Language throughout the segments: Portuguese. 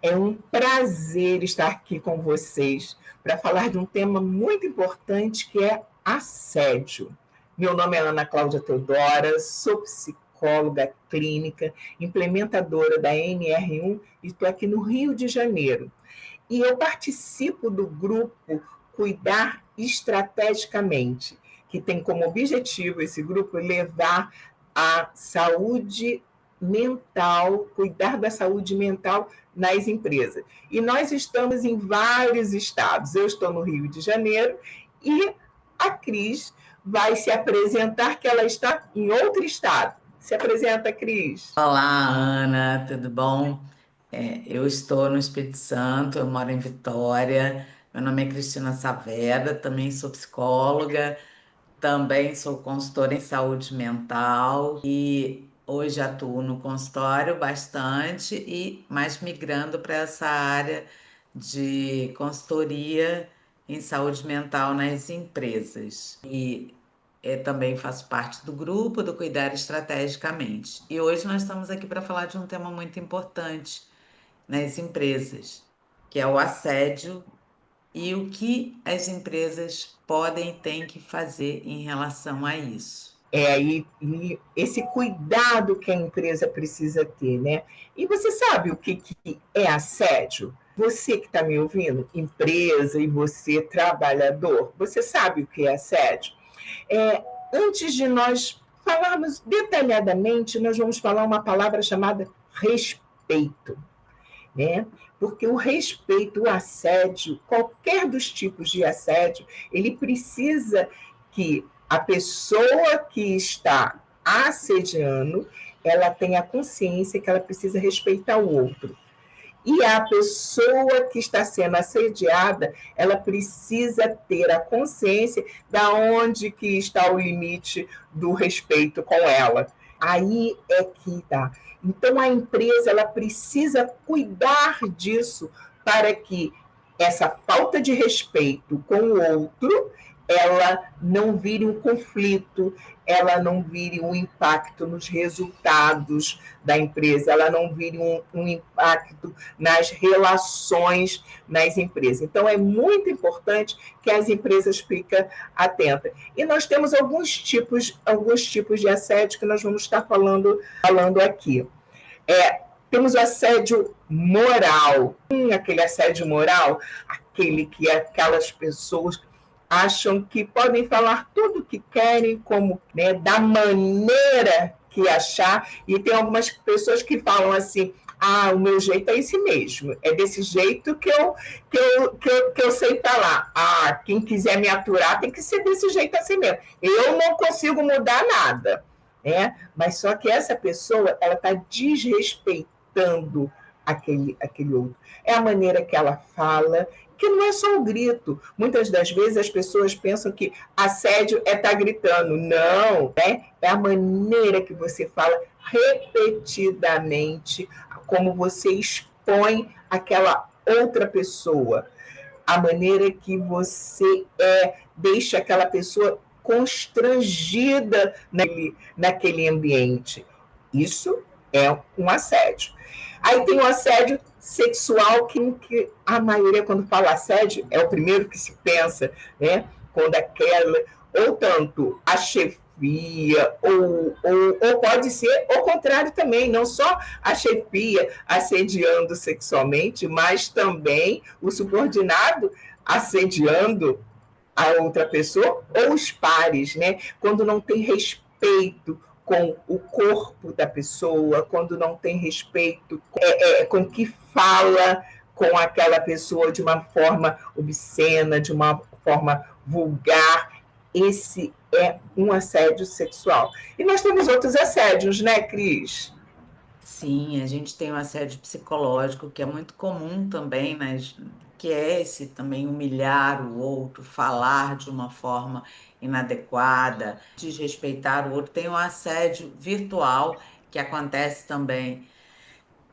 É um prazer estar aqui com vocês para falar de um tema muito importante que é assédio. Meu nome é Ana Cláudia Teodora, sou psicóloga clínica, implementadora da NR1 e estou aqui no Rio de Janeiro. E eu participo do grupo Cuidar Estrategicamente, que tem como objetivo esse grupo levar a saúde mental, cuidar da saúde mental nas empresas. E nós estamos em vários estados. Eu estou no Rio de Janeiro e a Cris vai se apresentar, que ela está em outro estado. Se apresenta, Cris. Olá, Ana, tudo bom? Eu estou no Espírito Santo, eu moro em Vitória. Meu nome é Cristina Saavedra, também sou psicóloga, também sou consultora em saúde mental e hoje atuo no consultório bastante e mais migrando para essa área de consultoria em saúde mental nas empresas. Também faço parte do grupo do Cuidar Estrategicamente. E hoje nós estamos aqui para falar de um tema muito importante nas empresas, que é o assédio e o que as empresas podem e têm que fazer em relação a isso. E esse cuidado que a empresa precisa ter, né? E você sabe o que é assédio? Você que está me ouvindo, empresa, e você, trabalhador, você sabe o que é assédio? Antes de nós falarmos detalhadamente, nós vamos falar uma palavra chamada respeito, né? Porque o respeito, o assédio, qualquer dos tipos de assédio, ele precisa que a pessoa que está assediando, ela tenha consciência que ela precisa respeitar o outro. E a pessoa que está sendo assediada, ela precisa ter a consciência da onde que está o limite do respeito com ela. Aí é que está. Então a empresa ela precisa cuidar disso para que essa falta de respeito com o outro ela não vire um conflito, ela não vire um impacto nos resultados da empresa, ela não vire um impacto nas relações nas empresas. Então, é muito importante que as empresas fiquem atentas. E nós temos alguns tipos de assédio que nós vamos estar falando aqui. Temos o assédio moral. Aquele assédio moral, aquele que aquelas pessoas acham que podem falar tudo o que querem, como, né, da maneira que achar, e tem algumas pessoas que falam assim: o meu jeito é esse mesmo, é desse jeito que eu sei falar. Quem quiser me aturar tem que ser desse jeito assim mesmo. Eu não consigo mudar nada. Mas só que essa pessoa ela está desrespeitando aquele outro. É a maneira que ela fala, que não é só o grito. Muitas das vezes as pessoas pensam que assédio é estar gritando. Não, né? É a maneira que você fala repetidamente, como você expõe aquela outra pessoa, a maneira que você deixa aquela pessoa constrangida naquele ambiente. Isso é um assédio. Aí tem o assédio sexual, que a maioria, quando fala assédio, é o primeiro que se pensa, né? Quando aquela, ou tanto a chefia, ou pode ser o contrário também, não só a chefia assediando sexualmente, mas também o subordinado assediando a outra pessoa, ou os pares, né? Quando não tem respeito com o corpo da pessoa, quando não tem respeito com o que fala com aquela pessoa de uma forma obscena, de uma forma vulgar. Esse é um assédio sexual. E nós temos outros assédios, né, Cris? Sim, a gente tem o assédio psicológico, que é muito comum também, que é esse também humilhar o outro, falar de uma forma inadequada, desrespeitar o outro. Tem o assédio virtual, que acontece também,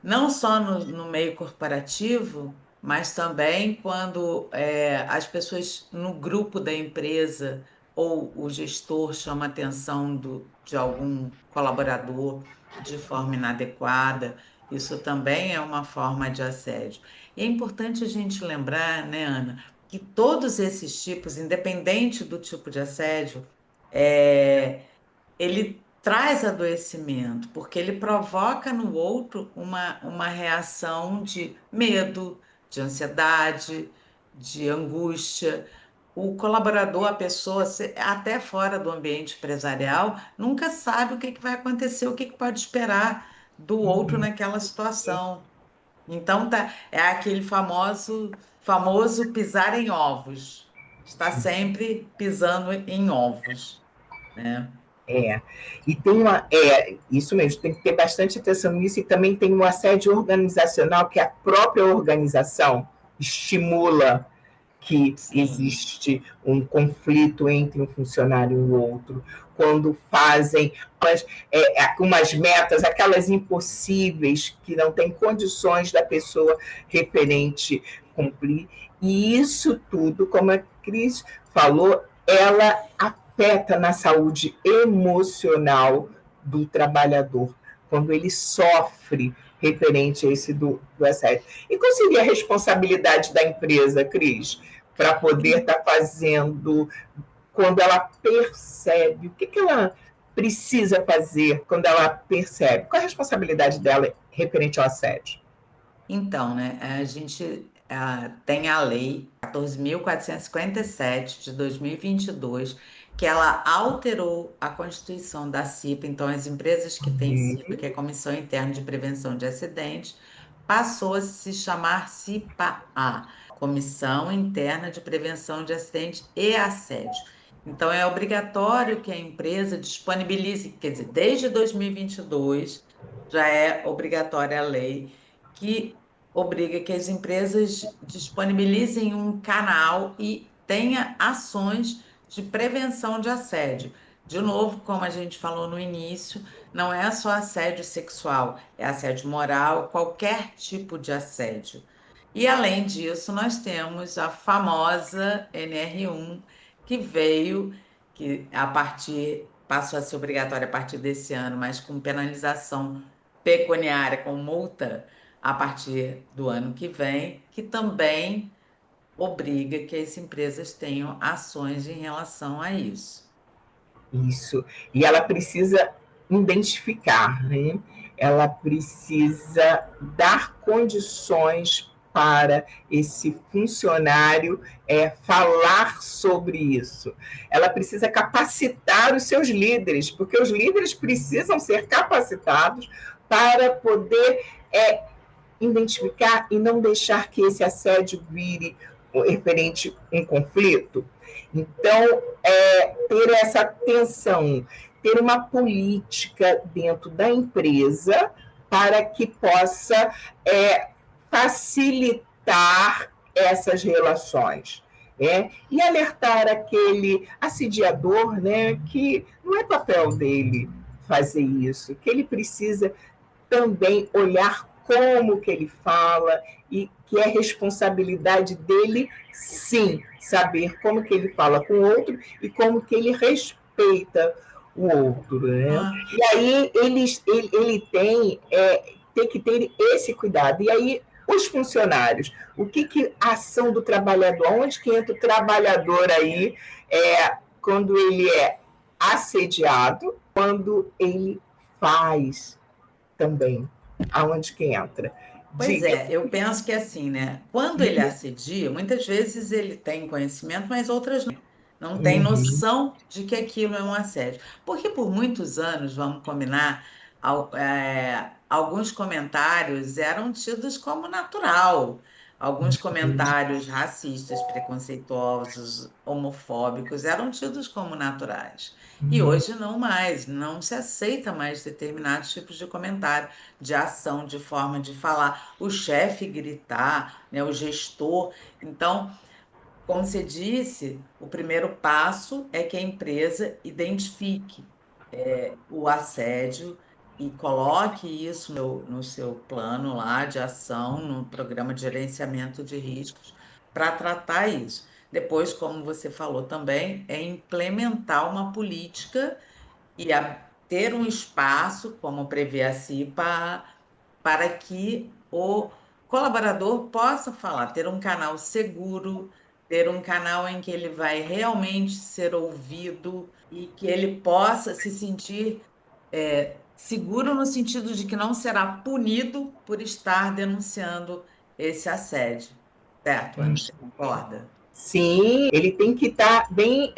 não só no meio corporativo, mas também quando as pessoas no grupo da empresa ou o gestor chama a atenção de algum colaborador de forma inadequada. Isso também é uma forma de assédio. E é importante a gente lembrar, né, Ana, que todos esses tipos, independente do tipo de assédio, é, ele traz adoecimento, porque ele provoca no outro uma reação de medo, de ansiedade, de angústia. O colaborador, a pessoa, até fora do ambiente empresarial, nunca sabe o que que vai acontecer, o que que pode esperar do outro Uhum. naquela situação. Então, tá, é aquele famoso pisar em ovos. Está sempre pisando em ovos, né? É, e tem isso mesmo, tem que ter bastante atenção nisso, e também tem um assédio organizacional que a própria organização estimula que Sim. existe um conflito entre um funcionário e o outro, quando fazem umas metas, aquelas impossíveis, que não tem condições da pessoa referente cumprir, e isso tudo, como a Cris falou, ela afeta na saúde emocional do trabalhador, quando ele sofre referente a esse do assédio. E qual seria a responsabilidade da empresa, Cris, para poder estar fazendo, quando ela percebe, o que, que ela precisa fazer quando ela percebe? Qual é a responsabilidade dela referente ao assédio? Então, né, a gente tem a Lei 14.457 de 2022, que ela alterou a Constituição da CIPA. Então, as empresas que têm CIPA, que é Comissão Interna de Prevenção de Acidentes, passou a se chamar CIPA-A, Comissão Interna de Prevenção de Acidentes e Assédio. Então, é obrigatório que a empresa disponibilize, quer dizer, desde 2022 já é obrigatória a lei que obriga que as empresas disponibilizem um canal e tenha ações de prevenção de assédio. De novo, como a gente falou no início, não é só assédio sexual, é assédio moral, qualquer tipo de assédio. E além disso, nós temos a famosa NR1, que veio, que passou a ser obrigatória a partir desse ano, mas com penalização pecuniária, com multa a partir do ano que vem, que também obriga que as empresas tenham ações em relação a isso. Isso. E ela precisa identificar, né? Ela precisa dar condições para esse funcionário falar sobre isso. Ela precisa capacitar os seus líderes, porque os líderes precisam ser capacitados para poder identificar e não deixar que esse assédio vire referente a um conflito. Então, ter essa atenção, ter uma política dentro da empresa para que possa facilitar essas relações. E alertar aquele assediador, né, que não é papel dele fazer isso, que ele precisa também olhar como que ele fala, e que é responsabilidade dele, sim, saber como que ele fala com o outro e como que ele respeita o outro, né? Ah, E aí ele tem que ter esse cuidado. E aí os funcionários, o que a ação do trabalhador, onde que entra o trabalhador aí, quando ele é assediado, quando ele faz também, aonde que entra. pois Diga. é, eu penso que assim, né? Quando ele assedia, muitas vezes ele tem conhecimento, mas outras não. Não tem Uhum. noção de que aquilo é um assédio. Porque por muitos anos, vamos combinar, alguns comentários eram tidos como natural. Alguns comentários racistas, preconceituosos, homofóbicos eram tidos como naturais. E hoje não mais, não se aceita mais determinados tipos de comentário, de ação, de forma de falar, o chefe gritar, né, o gestor. Então, como você disse, o primeiro passo é que a empresa identifique o assédio e coloque isso no seu plano lá de ação, no programa de gerenciamento de riscos, para tratar isso. Depois, como você falou também, é implementar uma política e ter um espaço, como prevê a CIPA, para que o colaborador possa falar, ter um canal seguro, ter um canal em que ele vai realmente ser ouvido e que ele possa se sentir seguro no sentido de que não será punido por estar denunciando esse assédio. Certo, Ana? Você concorda? Sim, ele tem que estar bem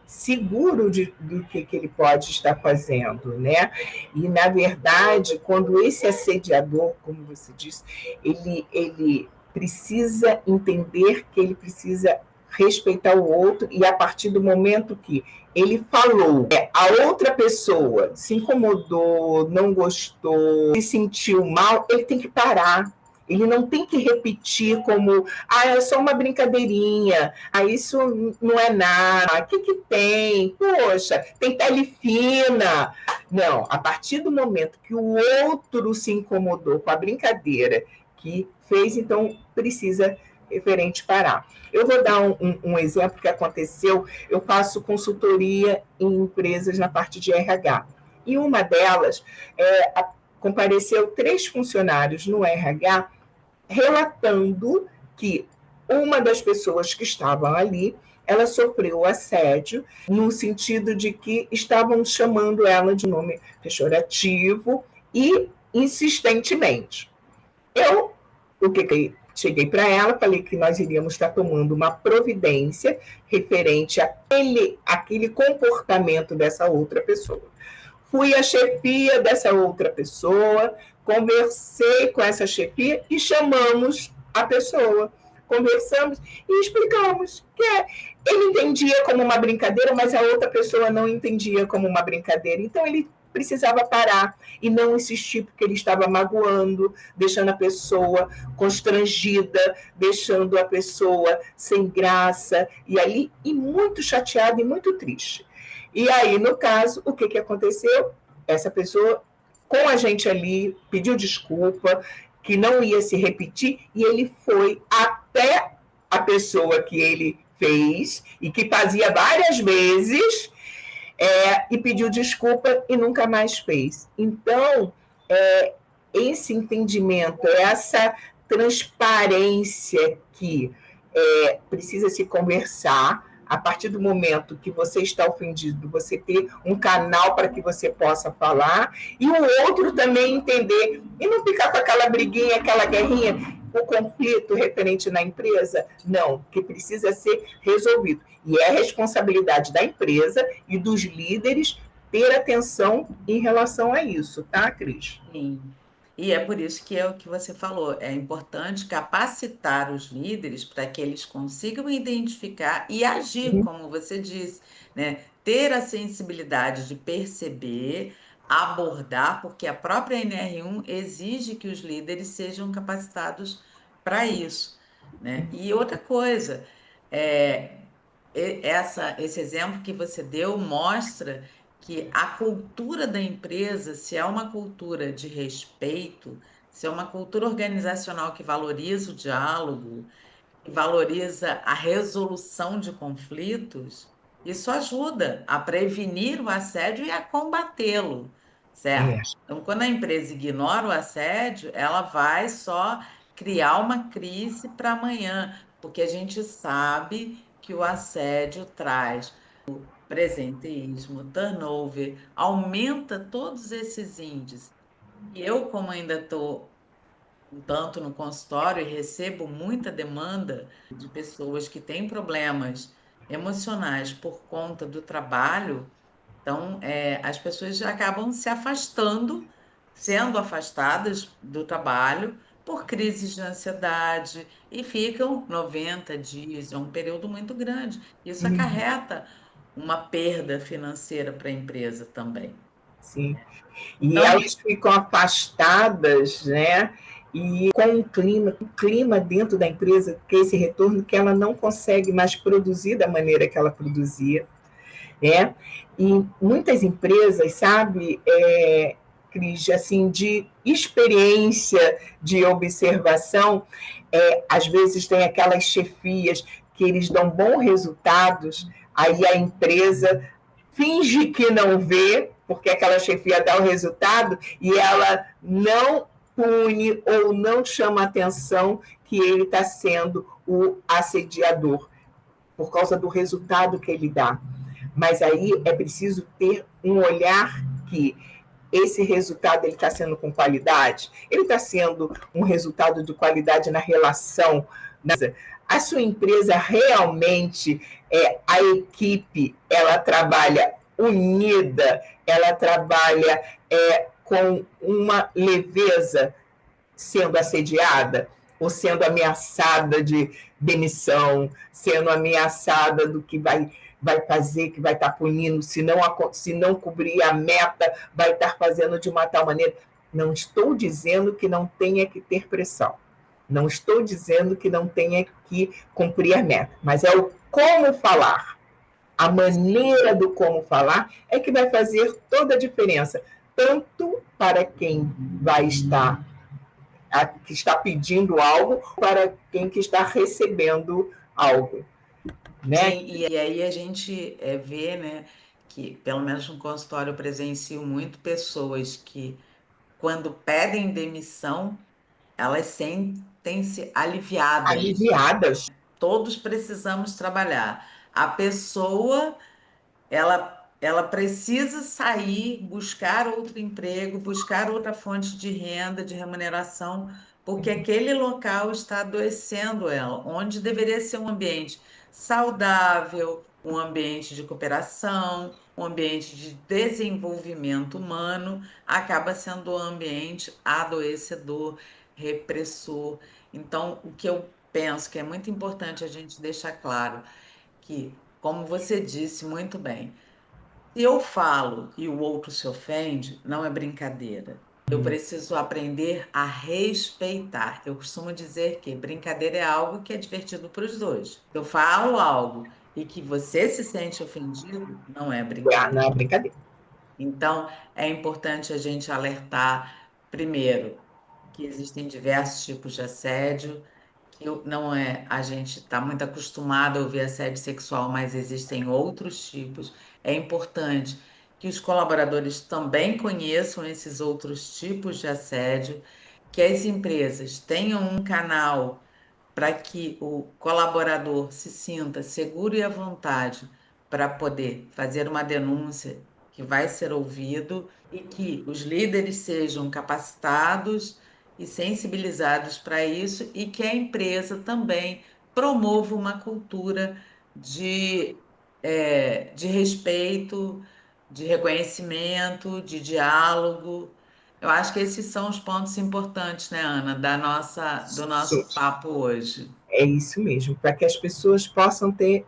seguro do que ele pode estar fazendo, né? E, na verdade, quando esse assediador, como você disse, ele precisa entender que ele precisa respeitar o outro, e a partir do momento que ele falou, a outra pessoa se incomodou, não gostou, se sentiu mal, ele tem que parar. Ele não tem que repetir como, é só uma brincadeirinha, isso não é nada, o que tem? Poxa, tem pele fina. Não, a partir do momento que o outro se incomodou com a brincadeira que fez, então precisa referente parar. Eu vou dar um exemplo que aconteceu. Eu faço consultoria em empresas na parte de RH. E uma delas, compareceu 3 funcionários no RH relatando que uma das pessoas que estavam ali, ela sofreu assédio no sentido de que estavam chamando ela de nome pejorativo e insistentemente. Eu, cheguei para ela, falei que nós iríamos estar tomando uma providência referente àquele comportamento dessa outra pessoa. Fui a chefia dessa outra pessoa, conversei com essa chefia e chamamos a pessoa. Conversamos e explicamos que ele entendia como uma brincadeira, mas a outra pessoa não entendia como uma brincadeira. Então, ele precisava parar e não insistir, porque ele estava magoando, deixando a pessoa constrangida, deixando a pessoa sem graça, e muito chateada e muito triste. E aí, no caso, o que aconteceu? Essa pessoa, com a gente ali, pediu desculpa, que não ia se repetir, e ele foi até a pessoa que ele fez, e que fazia várias vezes, e pediu desculpa e nunca mais fez. Então, esse entendimento, essa transparência que precisa se conversar. A partir do momento que você está ofendido, você ter um canal para que você possa falar, e o outro também entender, e não ficar com aquela briguinha, aquela guerrinha, o conflito referente na empresa, não, que precisa ser resolvido. E é responsabilidade da empresa e dos líderes ter atenção em relação a isso, tá, Cris? Sim. E é por isso que é o que você falou, é importante capacitar os líderes para que eles consigam identificar e agir, como você disse, né? Ter a sensibilidade de perceber, abordar, porque a própria NR1 exige que os líderes sejam capacitados para isso, né? E outra coisa, esse exemplo que você deu mostra que a cultura da empresa, se é uma cultura de respeito, se é uma cultura organizacional que valoriza o diálogo, que valoriza a resolução de conflitos, isso ajuda a prevenir o assédio e a combatê-lo, certo? Então, quando a empresa ignora o assédio, ela vai só criar uma crise para amanhã, porque a gente sabe que o assédio traz presenteísmo, turnover, aumenta todos esses índices. E eu, como ainda estou um tanto no consultório e recebo muita demanda de pessoas que têm problemas emocionais por conta do trabalho, então as pessoas já acabam se afastando, sendo afastadas do trabalho por crises de ansiedade e ficam 90 dias, é um período muito grande. Isso acarreta uma perda financeira para a empresa também. Sim. E Então, elas ficam afastadas, né? E com um clima dentro da empresa, que é esse retorno que ela não consegue mais produzir da maneira que ela produzia, né? E muitas empresas, sabe, Cris, assim, de experiência, de observação, às vezes tem aquelas chefias que eles dão bons resultados, aí a empresa finge que não vê, porque aquela chefia dá o resultado e ela não pune ou não chama atenção que ele está sendo o assediador, por causa do resultado que ele dá. Mas aí é preciso ter um olhar que esse resultado ele está sendo com qualidade, ele está sendo um resultado de qualidade na relação. A sua empresa realmente, a equipe, ela trabalha unida, ela trabalha com uma leveza, sendo assediada ou sendo ameaçada de demissão, sendo ameaçada do que vai fazer, que vai estar punindo, se não cobrir a meta, vai estar fazendo de uma tal maneira. Não estou dizendo que não tenha que ter pressão, não estou dizendo que não tenha que cumprir a meta, mas é o como falar. A maneira do como falar é que vai fazer toda a diferença, tanto para quem vai estar que está pedindo algo, para quem que está recebendo algo, né? Sim, e aí a gente vê, né, que pelo menos no consultório eu presencio muito pessoas que, quando pedem demissão, elas sentem-se aliviadas. Aliviadas. Todos precisamos trabalhar. A pessoa, ela precisa sair, buscar outro emprego, buscar outra fonte de renda, de remuneração, porque aquele local está adoecendo ela, onde deveria ser um ambiente saudável, um ambiente de cooperação, um ambiente de desenvolvimento humano, acaba sendo um ambiente adoecedor, repressor. Então, o que eu penso que é muito importante a gente deixar claro que, como você disse muito bem, se eu falo e o outro se ofende, não é brincadeira. Eu preciso aprender a respeitar. Eu costumo dizer que brincadeira é algo que é divertido para os dois. Eu falo algo e que você se sente ofendido, não é Não é brincadeira. brincadeira. Então, é importante a gente alertar, primeiro, que existem diversos tipos de assédio, que não é, a gente está muito acostumado a ouvir assédio sexual, mas existem outros tipos. É importante que os colaboradores também conheçam esses outros tipos de assédio, que as empresas tenham um canal para que o colaborador se sinta seguro e à vontade para poder fazer uma denúncia que vai ser ouvido e que os líderes sejam capacitados e sensibilizados para isso e que a empresa também promova uma cultura de, de respeito, de reconhecimento, de diálogo. Eu acho que esses são os pontos importantes, né, Ana, do Sim, nosso papo hoje. é isso mesmo, para que as pessoas possam ter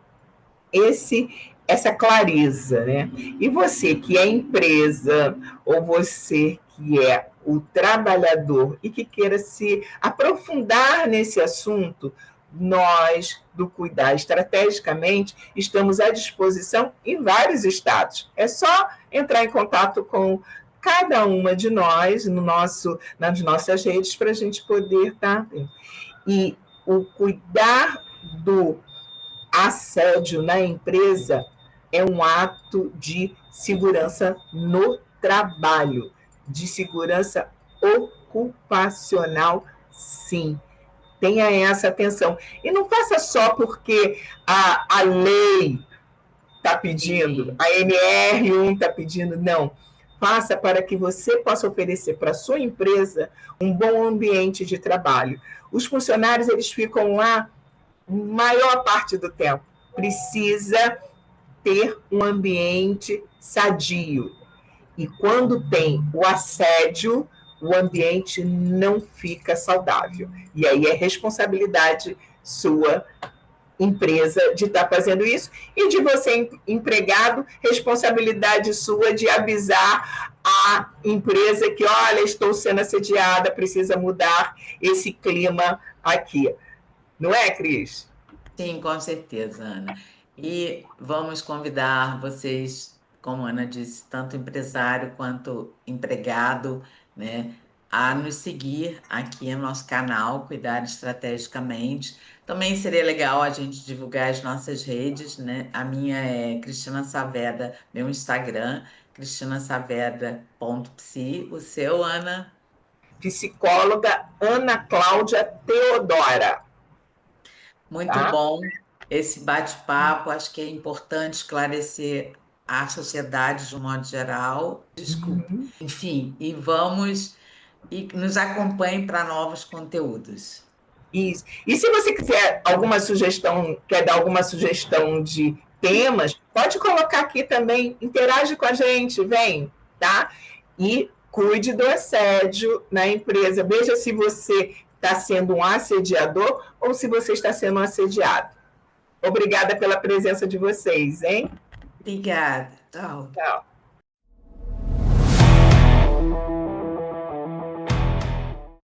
essa clareza, né? E você que é empresa, ou você que é o trabalhador e que queira se aprofundar nesse assunto, nós, do Cuidar Estrategicamente, estamos à disposição em vários estados. É só entrar em contato com cada uma de nós nas nossas redes para a gente poder estar. E o cuidar do assédio na empresa é um ato de segurança no trabalho, de segurança ocupacional, sim. Tenha essa atenção. E não faça só porque a lei está pedindo, Sim. a NR1 está pedindo, não. Faça para que você possa oferecer para a sua empresa um bom ambiente de trabalho. Os funcionários eles ficam lá maior parte do tempo. Precisa ter um ambiente sadio. E quando tem o assédio, o ambiente não fica saudável. E aí é responsabilidade sua, empresa, de estar fazendo isso, e de você, empregado, responsabilidade sua de avisar a empresa que, olha, estou sendo assediada, precisa mudar esse clima aqui. Não é, Cris? Sim, com certeza, Ana. E vamos convidar vocês, como a Ana disse, tanto empresário quanto empregado, né, a nos seguir aqui no nosso canal, Cuidar Estrategicamente. Também seria legal a gente divulgar as nossas redes, né? A minha é Cristina Saveda, meu Instagram, cristinasaveda.psi. O seu, Ana? psicóloga Ana Cláudia Teodora. Muito bom esse bate-papo, acho que é importante esclarecer a sociedade de um modo geral. Desculpa. Enfim, e nos acompanhe para novos conteúdos. Isso. E se você quiser alguma sugestão, quer dar alguma sugestão de temas, pode colocar aqui também, interage com a gente, vem, tá? E cuide do assédio na empresa. Veja se você está sendo um assediador ou se você está sendo um assediado. Obrigada pela presença de vocês, hein? Obrigada. Tchau. Tchau.